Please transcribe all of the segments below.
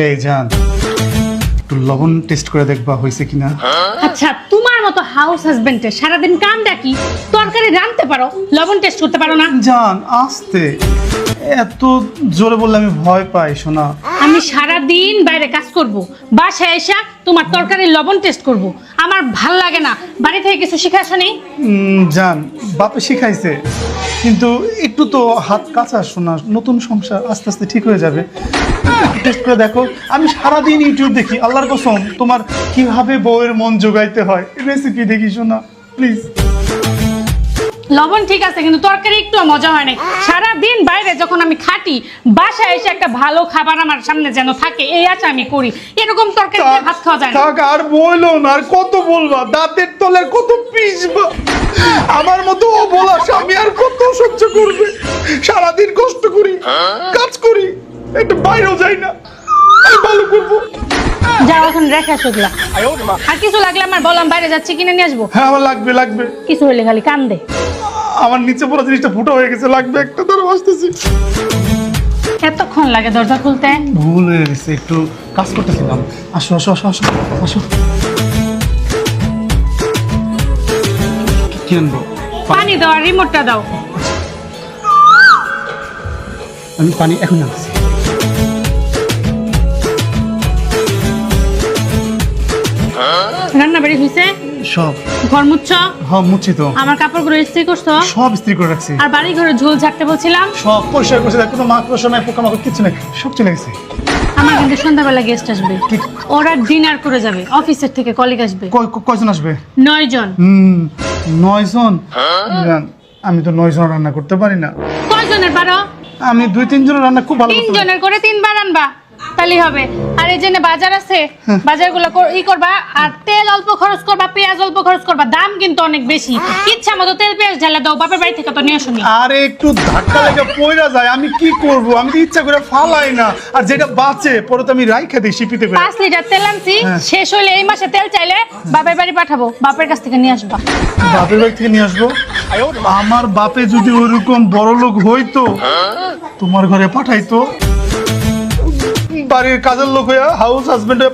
এই জান, একটু লবণ টেস্ট করে দেখবা হয়েছে কিনা। আচ্ছা, তোমার মতো হাউস হাজবেন্ডে সারাদিন কাম ডাকি, তরকারি রাঁধতে পারো, লবণ টেস্ট করতে পারো না? জান আস্তে, এত জোরে বললে আমি ভয় পাই শোনা। আমি সারাদিন বাইরে কাজ করব, বাসায় এসে তোমার তরকারির লবণ টেস্ট করব। আমার ভাল লাগে না। বাড়ি থেকে কিছু শিখে আসো নি? জান বাপে শিখাইছে, কিন্তু একটু তো হাত কাঁচা শোনা, নতুন সংসার আস্তে আস্তে ঠিক হয়ে যাবে। টেস্ট করে দেখো। আমি সারাদিন ইউটিউব দেখি, আল্লাহর কসম তোমার কিভাবে বউয়ের মন জোগাইতে হয় রেসিপি দেখি শোনা, প্লিজ। লবণ ঠিক আছে, কিন্তু তরকারি একটু মজা হয় নাই। সারাদিন বাইরে যখন আমি খাটি, বাসায় এসে একটা ভালো খাবার আমার সামনে যেন থাকে, এই আশা আমি করি। এরকম তরকারি দিয়ে ভাত খাওয়া যায় না। থাক আর বইলো না, আর কত বলবা, দাঁতের তলের কত পিসবা। আমার মতো অবলা স্বামী আর কত সহ্য করবে। সারাদিন কষ্ট করি, কাজ করি, একটু বাইরেও যাই না, আমি ভালো করবো। যাও এখন রেখে আসো এগুলা। আর কিছু লাগলে আমার বললাম, বাইরে যাচ্ছি কিনে নিয়ে আসবো। হ্যাঁ আমার লাগবে লাগবে। কিছু হইলে খালি কান্দে। আমার নিচে পড়া জিনিসটা ফুটো হয়ে গেছে, লাগবে একটা, ধরো আসতেছি। এতক্ষণ লাগে দরজা খুলতে? ভুল হয়ে গেছে, একটু কাজ করতেছিলাম। আসো আসো আসো আসো আসো। কি আনবো? পানি দাও আর রিমোটটা দাও। আমি পানি এখন আনছি। রান্না বাড়ি হয়েছে? সব ঘর মুচ্ছ? হ্যাঁ মুচ্ছি তো। আমার কাপড়গুলো ইস্ত্রি করছো? সব ইস্ত্রি করে রাখছি। আর বাড়ি ঘরে ঝোল ঝাড়তে বলছিলাম? সব পরিষ্কার করছে, কোনো মাকড় নাই, পোকামাকড় কিছু নাই, সব চলে গেছে। আমার কিন্তু সন্ধ্যাবেলা গেস্ট আসবে, ওরা ডিনার করে যাবে, অফিসের থেকে কলিগ আসবে। কয়জন আসবে? 9 জন। 9 জন? জান, আমি তো 9 জন রান্না করতে পারি না। কয়জনের পারো? আমি 2-3 জনের রান্না খুব ভালো 3 করতে পারি। জনের করে 3 বার আনবা, তাহলেই হবে। আর এই যে বাজার আছে, বাজারগুলো ই করবা, আর তেল অল্প খরচ করবা, পেঁয়াজ অল্প খরচ করবা। দাম কিন্তু অনেক বেশি, ইচ্ছা মতো তেল পেঁয়াজ ঢেলে দাও। বাপের বাড়ি থেকে তো নিয়ে আসুনি। আরে একটু ধাক্কা লেগে পয়রা যায়, আমি কি করব? আমি তো ইচ্ছা করে ফালাই না, আর যেটা বাঁচে পরে তো আমি রাইখা দিই শিপিতে করে। 5 লিটার তেল আনছি, হ্যাঁ। শেষ হইলে এই মাসে তেল চাইলে বাপের বাড়ি পাঠাবো, বাপের কাছ থেকে নিয়ে আসবা। বাপের বাড়ি থেকে নিয়ে আসবো? আমার বাপে যদি ওইরকম বড় লোক হইতো, তোমার ঘরে পাঠাইতো, বাড়ির কাজের লোক হয়ে, হাউস হাজবেন্ড হয়ে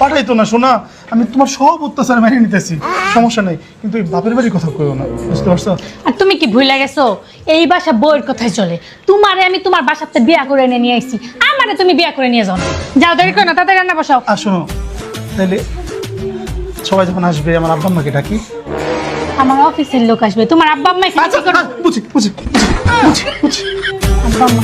পাঠাইতো না শোনা। আমি তোমার সব অত্যাচার মেনে নিতেছি, সমস্যা নেই, কিন্তু এই বাপের বাড়ির কথা কইও না, বুঝতে পারছো? আর তুমি কি ভুলে গেছো, এই বাসা বউয়ের কথাই চলে। তোমারে আমি তোমার বাসাতে বিয়া করে এনে নিয়ে আইছি, আমারে তুমি বিয়া করে নিয়ে যাও না। যাও, দেরি করো না, তাড়াতাড়ি রান্না বসাও। আর শোনো, তাহলে সবাই যখন আসবে আমার আব্বা আম্মাকে ডাকি। আমার অফিসের লোক আসবে, তোমার আব্বা আম্মা এখানে কি করবে? বুঝি বুঝি বুঝি বুঝি। আব্বা আম্মা